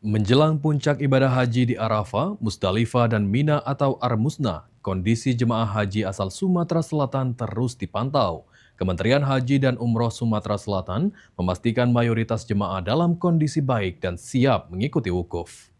Menjelang puncak ibadah haji di Arafah, Musdalifah, dan Mina atau Armusna, kondisi jemaah haji asal Sumatera Selatan terus dipantau. Kementerian Haji dan Umroh Sumatera Selatan memastikan mayoritas jemaah dalam kondisi baik dan siap mengikuti wukuf.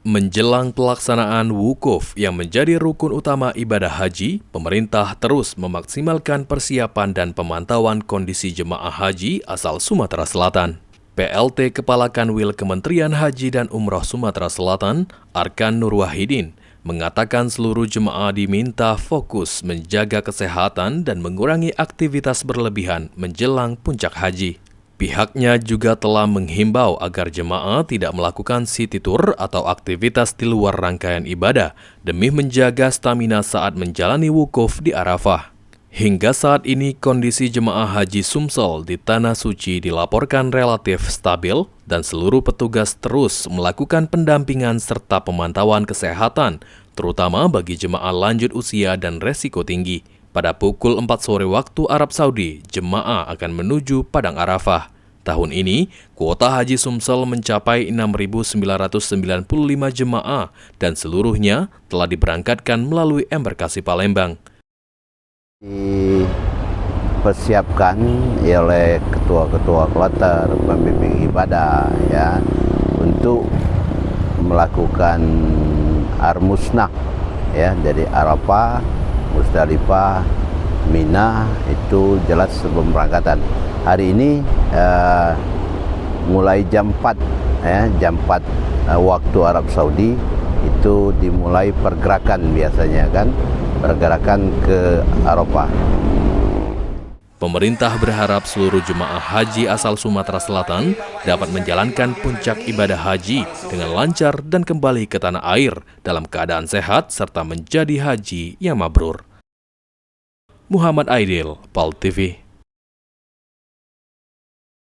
Menjelang pelaksanaan wukuf yang menjadi rukun utama ibadah haji, pemerintah terus memaksimalkan persiapan dan pemantauan kondisi jemaah haji asal Sumatera Selatan. PLT Kepala Kanwil Kementerian Haji dan Umroh Sumatera Selatan, Arkan Nur Wahidin, mengatakan seluruh jemaah diminta fokus menjaga kesehatan dan mengurangi aktivitas berlebihan menjelang puncak haji. Pihaknya juga telah menghimbau agar jemaah tidak melakukan city tour atau aktivitas di luar rangkaian ibadah demi menjaga stamina saat menjalani wukuf di Arafah. Hingga saat ini kondisi jemaah haji Sumsel di Tanah Suci dilaporkan relatif stabil dan seluruh petugas terus melakukan pendampingan serta pemantauan kesehatan, terutama bagi jemaah lanjut usia dan resiko tinggi. Pada pukul 4 sore waktu Arab Saudi, jemaah akan menuju Padang Arafah. Tahun ini, kuota haji Sumsel mencapai 6.995 jemaah dan seluruhnya telah diberangkatkan melalui embarkasi Palembang. Dipersiapkan oleh ketua-ketua kloter, pembimbing ibadah ya, untuk melakukan Armusna ya, dari Arafah, Musdalifah, Mina itu jelas sebelum berangkatan. Hari ini mulai jam 4 ya, jam 4 waktu Arab Saudi itu dimulai pergerakan biasanya kan, pergerakan ke Arafah. Pemerintah berharap seluruh jemaah haji asal Sumatera Selatan dapat menjalankan puncak ibadah haji dengan lancar dan kembali ke tanah air dalam keadaan sehat serta menjadi haji yang mabrur. Muhammad Aidil, PAL TV.